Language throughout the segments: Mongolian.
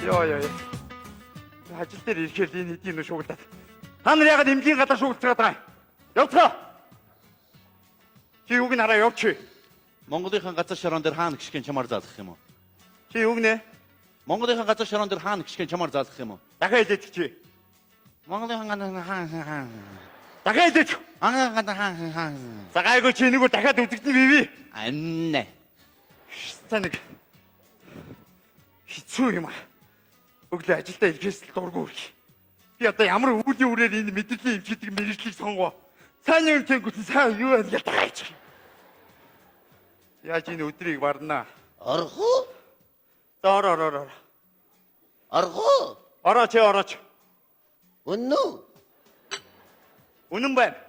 Йоо. Ажил дээр ирэхээр энэ хэдийн шуугдаад. Та нар ягаад эмнэлгийн гадаа шуугдчихад байгаа юм? Явцгаа. Чи юуг нь хараа явчих. Монголынхан газар шороон дээр хаана гიშгэн чамаар заалгах юм уу? Чи юуг нэ? Монголынхан газар шороон дээр хаана гიშгэн чамаар заалгах юм уу? Дахиад хэлээч чи. Монголынхан хаана. Дахиад хэлээч. Хаана. Цагаагүй чи нэгөө дахиад үзэгдэн бивэ. Анна. Таныг хэцүү юм аа. Өглөө ажилдаа ирэхээс л дургүй. Би одоо ямар үүдийн үрээр энэ мэдээллийн эмчилдэг мэрэгчлийг сонгоо. Сайн юм тэнгүүт сайн юу байл гэж таач. Яаж энэ өдрийг варнаа? Орхоо. Ороо. Орхоо. Орооч. Үнэн. Үнэн байна.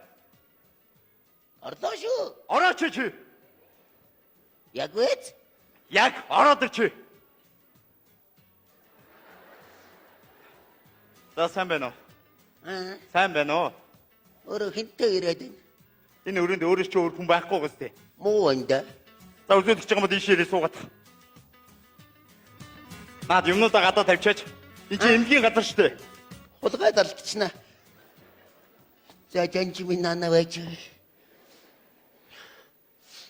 Орлоо шүү. Орооч чи. Яг үз? Яг ороод ир чи. За сайн байна уу? Сайн байна уу? Өөрөө хинтээ ирээд байна. Энэ өрөөнд өөрөөс чи өөр хүн байхгүй гэстэй. Муу энэ. За үзүүлж байгаа юм дийш ирээ суугаад. Наад юмнуудаа гадаа тавьчаач. Энд чи эмнэлгийн газар штэ. Хулгайд алдчихна. За жанжи минь нана байж.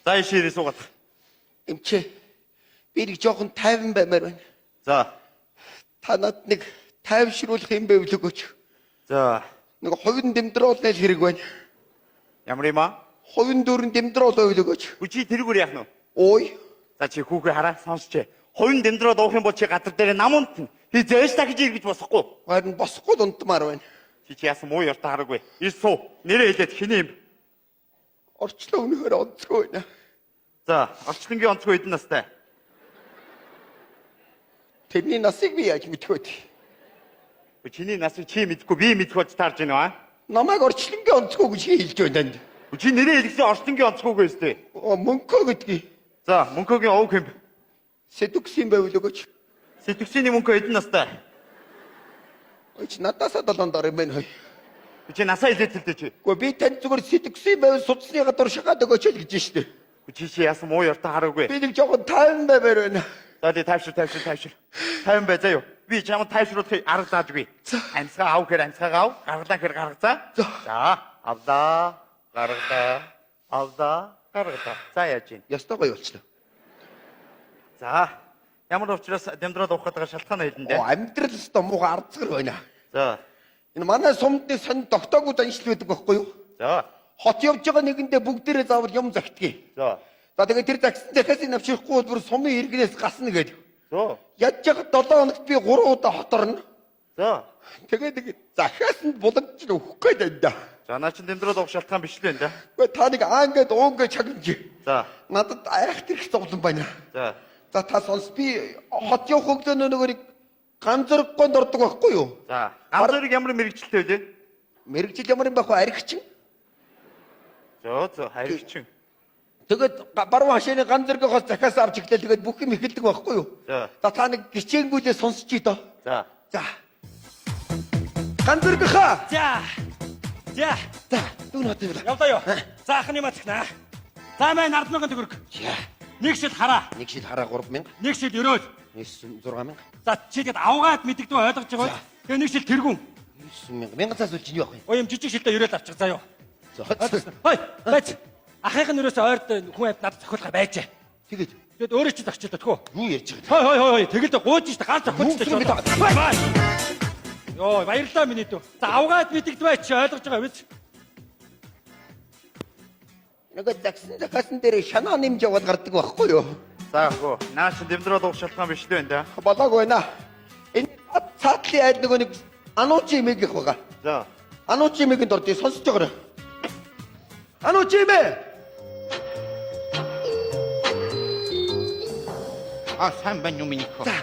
За иш ирээ суугаад. Эмчээ. Би нэг жоохон тайван баймаар байна. За. Та над нэг тайвшруулах юм байвал өгөөч. За. Нэг хувийн дэмдрол нэл хэрэг байна. Ямар юм аа? Хувийн дөрөнд дэмдрол байвал өгөөч. Чи тэрүүгээр яах нь вэ? Ой. За чи хүүхээ хараа сонсч. Хувийн дэмдроод уух юм бол чи газар дээр намунд хизээж та гэж иргэж босохгүй. Харин босохгүй дунтмаар байна. Чи яасан муу ярта хараагүй. Ир суу. Нэрээ хэлээд хиний юм. Орчлоо өнөхөр онцгой байна. За, орчлонгийн онцгой хэдэн настай? Тэрний насыг би яаж мэдэх вэ? Чиний насыг чи мэдхгүй би мэдэх болж таарж байна аа. Намайг орчлонгийн онцгой гэж хэлж байна. Чи нэрээ хэлсэн орчлонгийн онцгойг өстэй. Мөнхөө гэдгийг. За, мөнхөгийн овг юм. Сэдүксийн байвал өгөөч. Сэтгцийн мөнхөө хэдэн настай? Ой чи надаасаа 7 дор юм байна. Чи насаа хэлээдэлтэй чи. Гэхдээ би танд зүгээр сэдүксийн байвал судасны гадар шахаад өгөөч л гэж штэ. Чи яасан муу ярта хараагүй. Би нэг жоохон тайван баймаар байна. За тий тайвшир. Тайван бай заяа. Би чамд тайвшруулах арга заажгүй. Амьсгаа аав гэхээр амьсгаа аав, гаргалаа гэхээр гаргацаа. За, авлаа, гаргалаа, авлаа, гаргалаа. За яаж юм? Ястаа гоё болчихлоо. За, ямар учраас дэмдрээд уух гэдэг шалтгаан хэлэн дээ. Амьдрал өстө мууга ардсгар байна. За. Энэ манай сумдны сонь тогтоогууд аншил байдаг байхгүй юу? За. Хот явж байгаа нэгэндээ бүгдээрээ заавал юм загтгий. За. За тэгээд тэр загсан дахиад навшихгүй бүр сумын иргэнээс гасна гэдэг. За. Ядж байгаа 7 хоногт би 3 удаа хоторно. За. Тэгээд захиас нь булгаж өгөх гээд байна. За наа чин дэмдрээд уух шалтгаан биш л байна да. Гэхдээ та нэг аангээд уунгээд чагнаж. За. Надад айх тэрх зовлон байна. За. За та сонс би хот явах өглөө нөгөөг ганцоргонд ордог байхгүй юу? За. Ганцорог ямар мэрэгчлээ вэ? Мэрэгжил ямар юм байх вэ? Аригчин. За, харигчин. Тэгээд баруун хашааны ганцоргоос захиас авч иглээ тэгээд бүх юм эхэлдэг байхгүй юу? За. За та нэг гिचээнгүүлээ сонсчих доо. За. За. Ганцоргохоо. За. Дүүн хот юм. Явлаа юу. Заах нь юм атгнаа. За мэн 10,000 төгрөг. За. Нэг шил хараа. Нэг шил хараа 3,000. Нэг шил өрөөл. 6,000. За чи тэгэд авгаад мэддэгдүү ойлгож байгаа бол. Тэгээ нэг шил тэргүүн. 9,000. 1000 цаас үл чинь юу авах вэ? Ой юм жижиг шилдэ өрөөл авчих заа юу. За. Хой. Бац. Ахын өрөөсөө ойрд хүн амт надад зохиолгоо байжээ. Тэгээд Тэгэд өөрөө чи зогчоо төгөө. юу ярьж байгаа? Хой. Тэгэл гууж штэ ганц зохиолч штэ. Йоо баярлалаа миний дүү. За авгаад мэддэгдвэ чи ойлгож байгаа биз? Нөгөө загсан дээр шанаа нэмж яваад гардаг байхгүй юу? За гоо. Наа чин дэмдрээд уух шалтгаан биш л байна да. Болоогүй байна. Энэ цаатлын айл нөгөө нэг ануучи имэг их байгаа. За. Ануучи имэгэнд ордыг сонсож байгаарай. Ануучи имэ. Сайн байна уу миний хөө? За.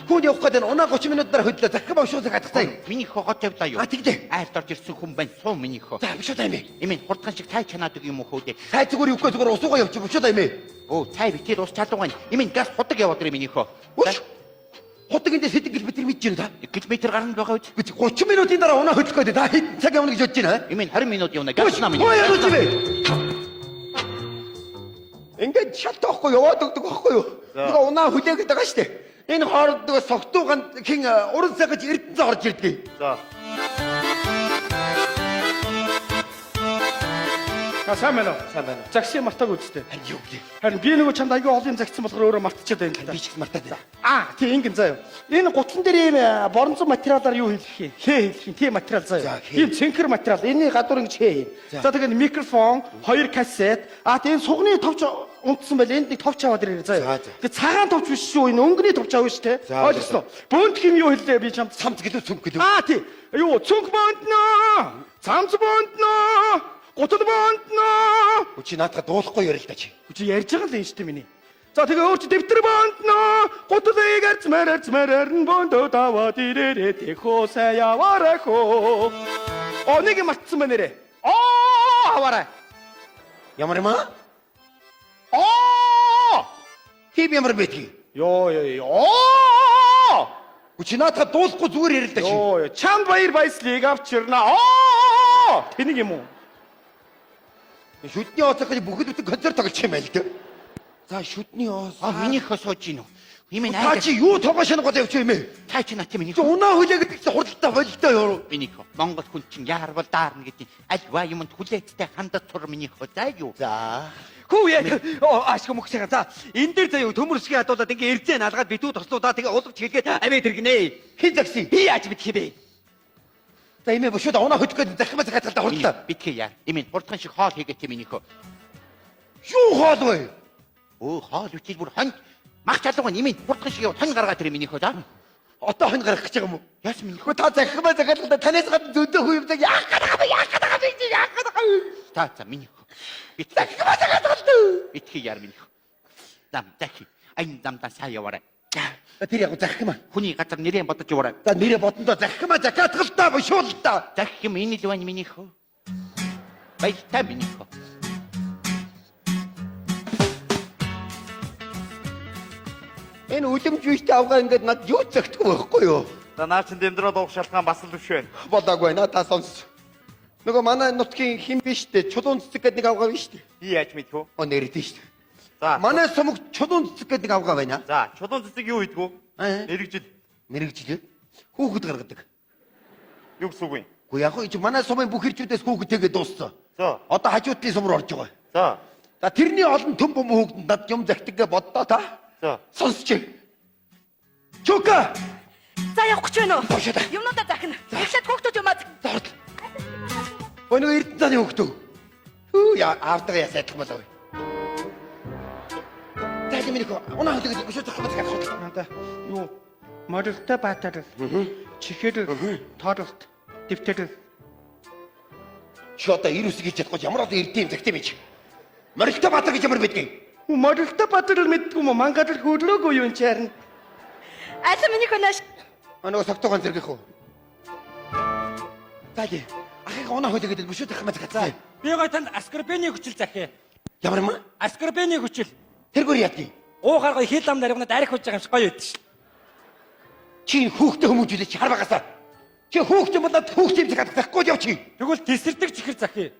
Хүн явах гэдэг нь унаа 30 минут дараа хөдлөө захих бав шууд хатгацаа. Миний хөө гот явлаа юу? Тэгдэ. Айлт орж ирсэн хүн байна суу миний хөө. За биш удаа имэ. Эмийн хурдхан шиг тай чанаадаг юм уу хөөдөө? Цай зүгээр юухгүй зүгээр усуугаа явчих биш удаа имэ. Оо цай битэр ус чалууган. Эмийн газ худаг яваад ирээ миний хөө. Хотог энэ сэдэг гэж бид нар мэдэж байна да. Километр гарна байгаа үү? Бид 30 минутын дараа унаа хөдлөх гэдэг. Та хэд цаг явна гэж бодож байна? Эмийн 20 минут явна. Газ намын. Ой ануучи имэ. Ингээд шалтгаахгүй яваад өгдөг байхгүй юу? Нөгөө унаа хүлээгээд байгаа штэ. Энэ хооронд нөгөө согтууганд хин уран цаг гэж эрдэнэ орж ирдэг. 자, сайн байна уу? Сайн байна. Загсыг мартаагүй үстэй. Юу гээ? Харин би нөгөө чамд аягүй олон юм загсан болохоор өөрөө мартчихад байна л да. Би ч их мартаад байна. Тийм ингэн заяа. Энэ гутлан дээр ийм боронзон материалаар юу хийх юм? Хээ хийх юм. Тийм материал За, заяа. хээ. Тийм цэнхэр материал. Энэний гадуур ингэж хээ. За тэгээд микрофон, 2 кассет. Тэгээд энэ сугны товч унтсан байл энд нэг товч аваад ирээ заяа. За, за. Тэгээд цагаан товч биш шүү. Энэ өнгөний товч авна шүү те. За, Ойлгосноо. Бөөнд хэм юу хэллээ би чамд. Самц гэдэг цүнх гэдэг. Тийм. Юу цүнх бөөнднөө. Цамц бөөнднөө. Гутал бөөнднөө. Чи наадах дуулахгүй ярил та чи. Чи ярьж байгаа л энэ шүү дээ миний. За тэгээ өөрч дэвтэр боондноо гутлыг арцмаар нь боондоо даваад ирээрээ тэхөө сайн яваарахоо. Нэг юм мартсан байна нэрэ. Аваарай. Ямар юм аа? Хим ямар бэдгий? Йоо. Чи наадах дуулахгүй зүгээр ярил та чи. Йоо, чам баяр баяслыг авчирна. Тэнийг юм уу? Шүдний оцох гэж бүхэл бүтэн концерт тоглож юм байл дээ. За шүдний оос. Минийхөө сууж гин үү? Имэн Та чи юу тоглож шинэ гол явчих юм бэ? Та чи нати миний. Чи унаа хүлээ гэдэг чинь хурдтай болтой юу? Минийхөө Монгол хүн чинь яарвал даарна гэдэг альва юмд хүлээцтэй хандаж тур минийхөө заа юу? За. Хүү яг ашиг мөхсөг. За энэ дээр заяа төмөрсгий хадуулаад ингээ эрдээ налгаад битүү тослуудаа тэгээ улгч хэлгээд авээ тэргэнэ. Хин загси. Би яаж битгий бэ? За имээ бошууд унаа хөдөх гэдэг захимаа захиатгалаа хурдлаа. Битгий яар. Имэн хурдхан шиг хоол хийгээд минийхөө. Юу хоол вэ? Хоол үчил бүр хон мах чалууга имэн хурдхан шиг хон гаргаад тэр минийхөө заа. Одоо хон гарах гэж байгаа юм уу? Яс минийхөө. Хөө та захимаа захиатгалаа танаас гадна зөндөө хүн юм яг яах гэдэг. За минийхөө. Захимаа захиатгалаа. Битгий яар минийхөө. Дам дахи. Айн дамдаа сайн яваарай. Тэр яг захимаа. Хүний газар нэрээ бодож яваарай. За нэрээ бодондоо захимаа захиатгалаа бошуултаа. Дахи миний л байна минийхөө. Баяртай минийхөө. Энэ үлэмж виштэй авгаа ингээд над юу зөгтгөө байхгүй юу? 자, 나 친 댐들어 도 шалтгаан бас л биш байна. Бодаагүй наа та сонс. Нөгөө манай нутгийн хин биш дээ. Чулуун цэцэг гэдэг нэг авгаа биш дээ. Би яаж мэдэх вэ? Нэрдэж шүү дээ. 자, Манай сумг чулуун цэцэг гэдэг нэг авгаа байна. 자, чулуун цэцэг юу хийдэг вэ? Мэрэгжил. Мэргэжил. Хүүхэд гаргадаг. Юу гэсэн үг вэ? Уу яг хөө манай сумын бүх хэрчүүдээс хүүхэдтэйгээ дууссан. За, Одоо хажуудлын сум руу орж байгаа. 자, За тэрний олон төм бөм хүүхэдэнд над юм захтаггээ боддоо та. 자. Сонсч. Чука. За явах гэж байна уу? Бошоо. Юмнуудаа захина. Ихшээд хөөхтөж юмаа. Зорд. Өнөө эрдэнэний хүүхдөө. Хүү яа аавтайгаа ясаадах болов. Тайлбар минийхөө унаа хөдөг өшөө зохиомж гэх. Надаа юу морилтой баатар. Чихэр тооролт дэвтэр. Чи одоо ирүүс гэж чадахгүй ямар одоо эрдэм захтай мэж. Морилтой баатар гэж ямар байдгийг. Морилтой баатар л мэдгүй юм мангад л хөдлөөгүй юу энэ чарна. Аль миний хонаш. Өнөө согтойгон зэргэх үү. Таги. Ахыг унаа хөдөг гэдэг өшөө зохиомж гацаа. Би гой танд аскорбены хүчил захээ. Ямар юм? Аскорбены хүчил. Тэргээр яадгийг. Уухаар гой хил ам наригнад арих хож байгаа юм шиг гоё байд ш. Чи хүүхдээ хүмүүжүүлээ чи хар багасаа. Чи хүүхдээ болоод хүүхдээ зэхад захгүй яв чи. Тэгвэл тесэрдэг чихэр захээ.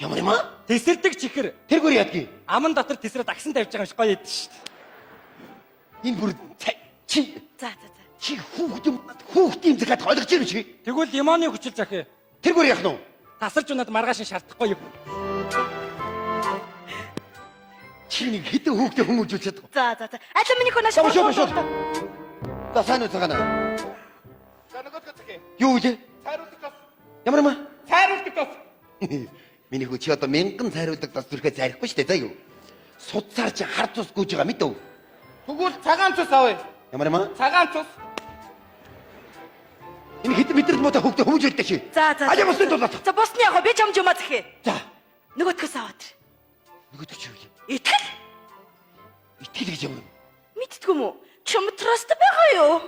Ямар юм аа? Тесэрдэг чихэр. Тэргээр яадгийг. Аман дотор тесрээд агсан тавьж байгаа юм шиг гоё байд ш. Энэ бүр чи За. чи хүүхдээ зэхад ойлгож ирвэ чи. Тэгвэл лимоны хүчил захээ. Тэргээр яах нь вэ? Тасарч унаад маргааш нь шаардахгүй юу? Чи нэг хэдэн хүүхдээ хүмүүжүүлж чадах. За. Аль миний хонаш. Бошоо. За сайн уу цагаана. 자, нөгөө цэцэг. Юу вэ? Сайруулдаг тос. Ямар юм аа? Сайруулдаг тос. Миний хүү чи одоо мянган сайруулдаг бас зүрхээ зарихгүй шүү дээ заа юу. Судсаар чи хар цус гүйж байгаа мэд үү? Тэгвэл цагаан цус авъя. Ямар юм аа? Цагаан цус. Энэ хэдэн метрд муу та хүүхдээ хүмүүжүүлдэг чи. За. Аль босны дулаад. За босны яг би чамд юмаа захээ. За. Нөгөөдгөөс аваад. Нөгөөдөг чи юу? Итгэл. Итгэл гэж юм. Мэдтгүй юм уу? Чамд траст байгаа юу?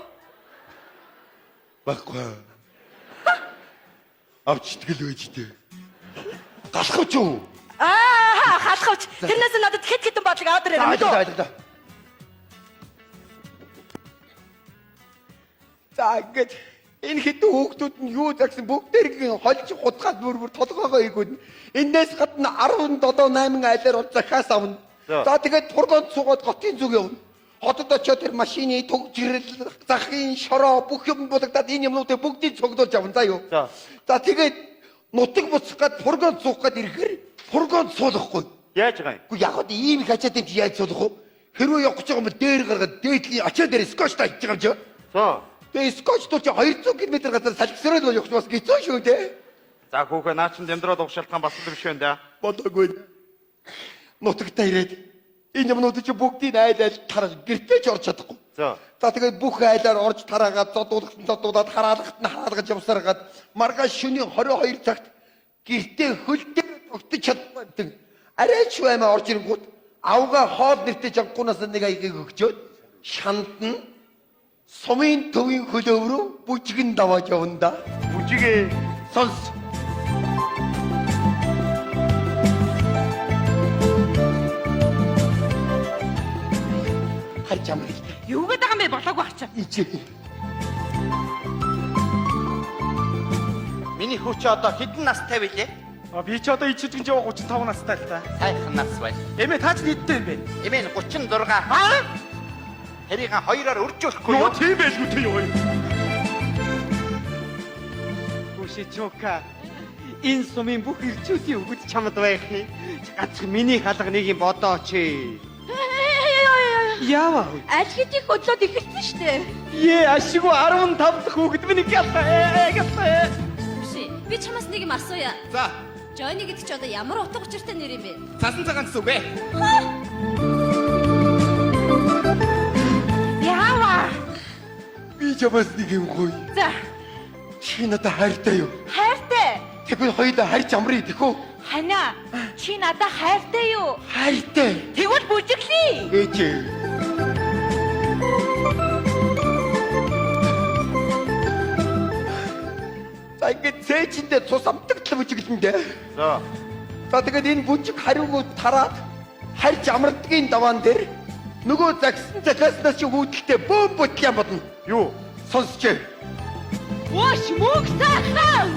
Баггүй. Авч итгэл байж дээ. Галахч юу? Халахвч. Тэрнээс надад хэд хэдэн бодлого аваад ирээ мэдүү? За ингээд энэ хэдэн хүүхдүүд нь юу загсан бүгдээрийн холж хутгаад бүр толгоогоо игүүд. Энээс гадна 17 8 айлаар бол захаас авна. За. За тэгээд тургоонд суугаад готын зүг явна. хотод очоод тэр машины туг жирэл захын шороо бүх юм бодогдаад энэ юмнуудыг бүгдийг цогдуулж авна заа юу. За. За тэгээд нутаг буцах гад фургонд суух гад ирэхээр фургонд суулгахгүй. Яаж байгаа юм? Гэхдээ яг хөө ийм их ачаад юм чи яаж суулгах вэ? Хэрвээ явах гэж байгаа юм бол дээр гаргаад дээдлийн ачаа дээр скотч та хийж байгаа юм чи. За. Тэгээ скотч тул чи 200 км газар салхисраад бол явах бас хэцүү шүү дээ. За хүүхэ наа чин дэмдрээд уг шалтгаан бас л биш байна да. Бодоогүй. Нутагтаа ирээд энэ юмнуудыг чи бүгдийг айл тараад гэртээ ч орж чадахгүй. За. За тэгээд бүх айлаар орж тараагаад зодуулаад хараалгад нь хаалгаж явсараад маргааш шөнийн 22 цагт гэртээ хөлдөө тогтож чаддаг. Арайч баймаа орж ирэнгүүт авга хоол нэртэй жангуунаас нэг аягийг өгчөөд шанд нь сумын төвийн хөлөв рүү бүжгэн давааж явна да. Бүжигээ. Сонс. Харж амраа. Юу гэдэг юм бэ болоогүй ачаа. Ичээ. Миний хүү чи одоо хэдэн настай вэ? Би ч одоо ичижгэн жоо 35 настай л та. Сайхан нас бай. Эмээ та ч нийтдээ юм бэ? Эмээ нь 36. Тэрийг хоёроор өржүүлэхгүй юу? Тийм байлгүй те юу. Хүши чока. Энэ сумын бүх ирчүүдийн өгөж чамд байх. Ганц миний халга нэг юм бодооч. Яава. Аль хэдийн хөдлөөд эхэлсэн шүү дээ. Ашигу 15 дахь хүүхэд миний гэлээ. Хүши, би чамаас нэг юм асууя. За, Жойни гэдэг чи одоо ямар утга учиртай нэр юм бэ? цасан цагаан гэсэн үг ээ. Яава. Би чамаас нэг юм гоё. За, Чи надад хайртай юу? хайртай. Тэгвэл хоёулаа харж амрыг тэхүү. Хана, чи надад хайртай юу? Хайртай. Тэгвэл бүжиглээ. Ээжээ. За ингээд цээжиндээ цус амтагтлаа бүжиглэндээ. За. За тэгээд энэ бүжиг хариугууд тараад харж амрагдгийн даваан дээр нөгөө загсан цагааснаас чи хүүдэлтэй бөөм бүтлээ бодно. Юу? Сонсч. Вош мөг тахаа.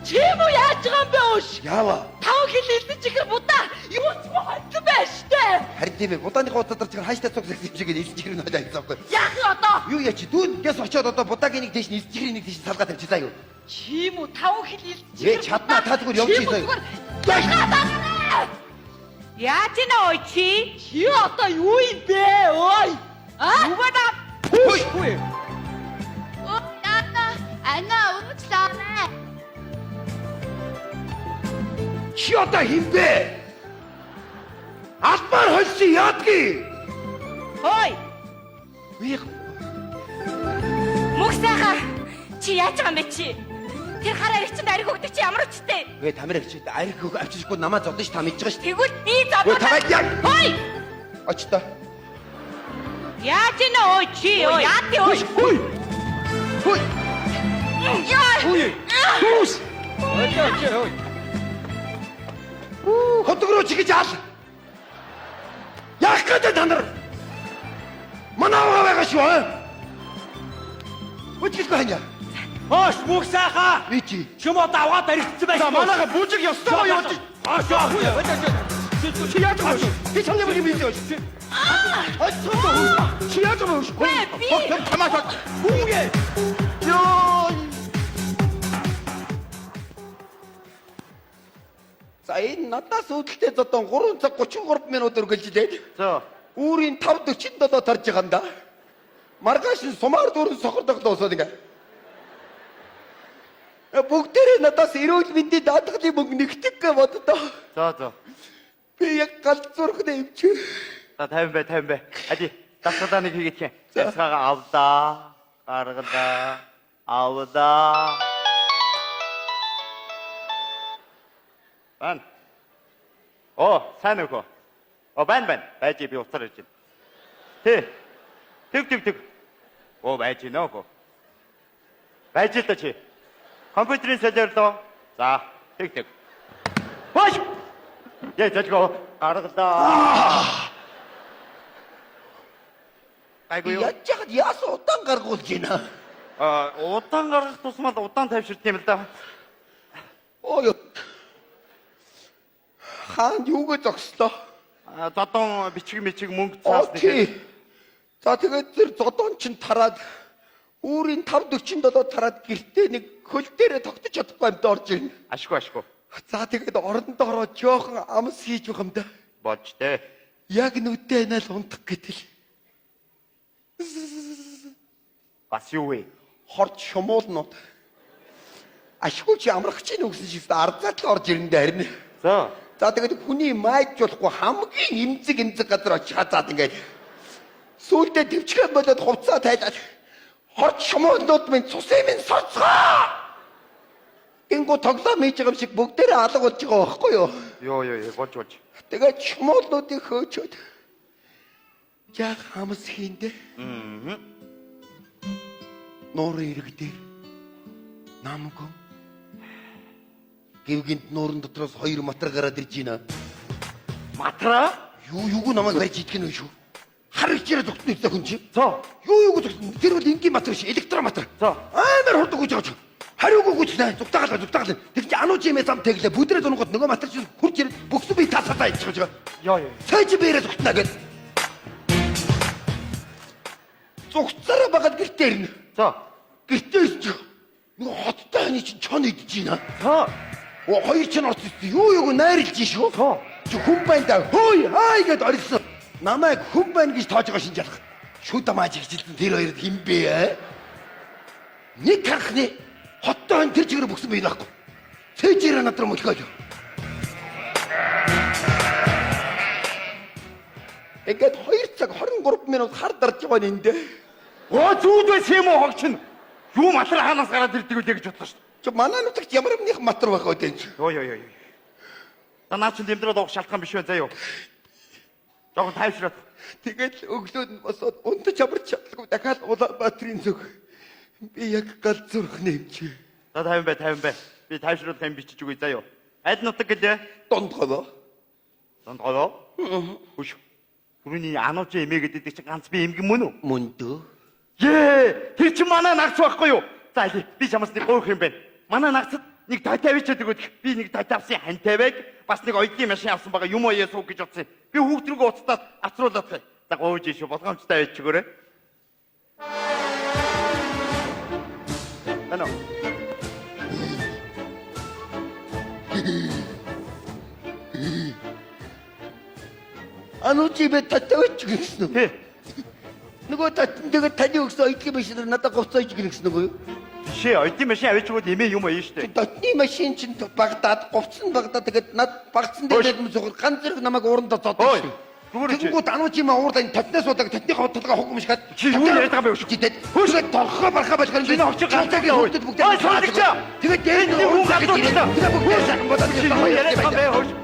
Чи юу яаж байгаа юм бэ ууш? Яава. Тав хил хэлсэн чихэр будаа юу ч болсон байж тээ. Харин тийм ээ. Будааны гооцоор чиг хайштай цуг гэсэн шиг хэлж чигэр нь хойлоо хайцаахгүй. Яг одоо Юу яа чи дүүн гэс очоод одоо будагийн нэг дэш нь чигэрийн нэг дэш салгаад тавьчихлаа юу? чи юу тав хил хэлсэн Ээ чадна та зүгээр явж ийсэй. Яаж ийн ой чи? Чи одоо юу юм бэ? Ой. Юу байна? Хөөе. Яна, ана уучлаарай. Чи одоо хинбэ? Албаар хольсон яадгийг. Ой. Би Мөх сайхан. Чи яаж байгаа юм бэ чи? Тэр хараа ирчэнд ариг өгдөг чи ямар өчтэй? гээ тамираг чи ариг авчижгүй намаа зодно ш та мэдж байгаа ш. Тэгвэл би Өө зодоо. тавайд яг. Ой. Очтой. Яаж ийн ой чи? Ой яа ти ой. Хөөе. Хөөе. Яа. Хүш. Ой. Хотог руу чигэж аал. Яах гэдэг та нар? Манаа байгаа шүү аа. Үчиггүй ханя. Хоош бүх сайхаа. Би чи. Чимо даваад аригдсан байх. За манайха бүжиг ёстой юу? Хоош. Чи яаж байгаа юм? Би чамд юм бий. Чи яаж байгаа юм? Би. Тамаач. Бүнгээ. Ёо. За энэ надаас үүдэлтэй зодон 3 цаг 33 минут үргэлжлээд За. үүрийн 5:47 тарж байгаа юм да. Маргааш нь сумаар дүүрэн сохордог дуусаад ингээ. Бүгдээрээ надаас эрүүл мэндийн даатгалын мөнгө нэгтгэх гэж боддоо. За. Би яг галзуурхнаа имчээ. За 50 бай. Ади дасгалаа нэг хийгээч. Цасгаа авдаа. Гаргадаа. Авдаа. Бан. Сайн уу? Бан. Байж би уцаар ирж байна. Тэг. Байж нөөгөө. Байж л та чи. Компьютерийн солиорлоо. За, тэг. Хөөш. Яа зочгоо гаргалаа. Айгуу. Ячаад яас удаан гаргуулж байна. Удаан гаргах тусмал удаан тавьширт юм л да. Ой. Хаан юуг зогслоо? Зодон бичиг мөнгө цаас Окей. За тэгээд тэр зодон чин тараад өөрийн 5:47 тараад гэртээ нэг хөл дээрээ тогтож чадахгүй амт орж ирнэ. Ашгүй ашгүй. За тэгээд орондоо ороод жоохон амс хийж байгаа юм да. Болж дээ. Яг нүдээ наал унтах гэтэл Бас юу вэ? хорч шумуулнууд. Ашгүй чи амрах чинь үгсэн шиг ардзаад л орж ирэндээ харин. За. За тэгээд хүний майжуулахгүй хамгийн эмзэг газар очиж хазаад ингээд сүүлдээ төвчгөө болоод хувцаа тайлаад хорч шумуулнууд минь цусын минь сорцгоо. Ингу тоглоом хийж байгаа юм шиг бүгдээрээ алга болж байгаа байхгүй юу? Йоо болж. Тэгээд шумуулнуудыг хөөчөөд яг хамс хийндэ. Нуурын ирэг дээр намгүй гівгинт нуурын дотроос 2 матар гараад ирж байна. Матра? Юуг намайг барьж идэх нь вэ шүү? Харагч яраа зүгтний хүн чи. За. Юуг зүгтэн тэр бол энгийн матар ш электроматар. За. Амар хурд өгч байгаа ч. Хариуг өгч нэ зүгтаагаад. Тэр чи ануу чимээ зам тэглээ бүдрээ дунгууд нөгөө матар чи хурж ирээд бөхсөн би тасаадаа идчих байгаа. Йоо. Цайж бээрээ зүгтнаа гэд. Зүгтсараа багад гэртээ ирнэ. За. Гэртээ ирж нөгөө хоттой ханы чи чон идэж байна. За. Оо хоёр ч орц юу найрлж шүү. Чи хүн байна да. Хөөе хай гэд орсон. Намайг хүн байна гэж тоож байгаа шинжаалах. Шүд амааж ихжилсэн тэр хоёрд хин бэ? Нэг харахны хоттой хон тэр чигээр бөксөн байх байхгүй. Цэжээр надраа мөлхөөж. Ингээд 2 цаг 23 минут хар дарж байгаа юм энэ. Оо зүуд байсан юм уу хогч нь? Юу матар хаанаас гараад ирдэг үү гэж бодлоо шүү. Чи манай нутагт ямар нэгэн матар байх вэ гэж. Йоо. За наа чи дэмдрээд авах шалтгаан биш вэ заяа. Жогон тайвшраад. Тэгээд өглөөд нь босоод унтаж амарч чадлагүй дахиад Улаанбаатарын зүг. Би яг гал зүрх нэмчээ. За 50 бай. Би тайвшруулах юм бичиж үгүй заяа. Аль нутаг гэлээ? Дондгоо. Хүш. Түрүүний анууч эмээ гэдэг чинь ганц би эмгэн мөн үү? Мөн дөө. Тэр чи манай нагц байхгүй юу? За би чамаас нэг гоох юм байна. Манай нагцад нэг тайтай авчиад өгöd. Би нэг тайтай авсан хантай байг. Бас нэг оюутны машин авсан байгаа юм оёо суух гэж утсан. Би хүүхд рүүгээ уцтаад ацруулаад. За гоож шүү болгоомжтой байчгөөрэй. Ano? Ануу чи бэ татаач гэсэн үү? Нөгөө тэгээд таны өгсөн оюутны машинаар надад гоцооч гэсэн үг үү? Жишээ оюутны машин авчиад эмээ юм оё штэ. Дотны машин чинь Багдад, говцсон Багдад тэгээд над багцсан дээр зөвхөн ганц зэрэг намайг уурандаа зодсон шүү. Тэгэнгүүт ануу чи маа уурдаа татнаас удаг татныхаа бодлогоо хугамшгаад чи юу яриад байгаа юм бэ шүү? Хөөсөд торхоо бархаа болгоно. Чиний очиж ганцаагийн хүүхдүүд бүгд тэгээд тэгээд энэ хүн гадуур чи юу яриад байгаа юм бэ хөөс?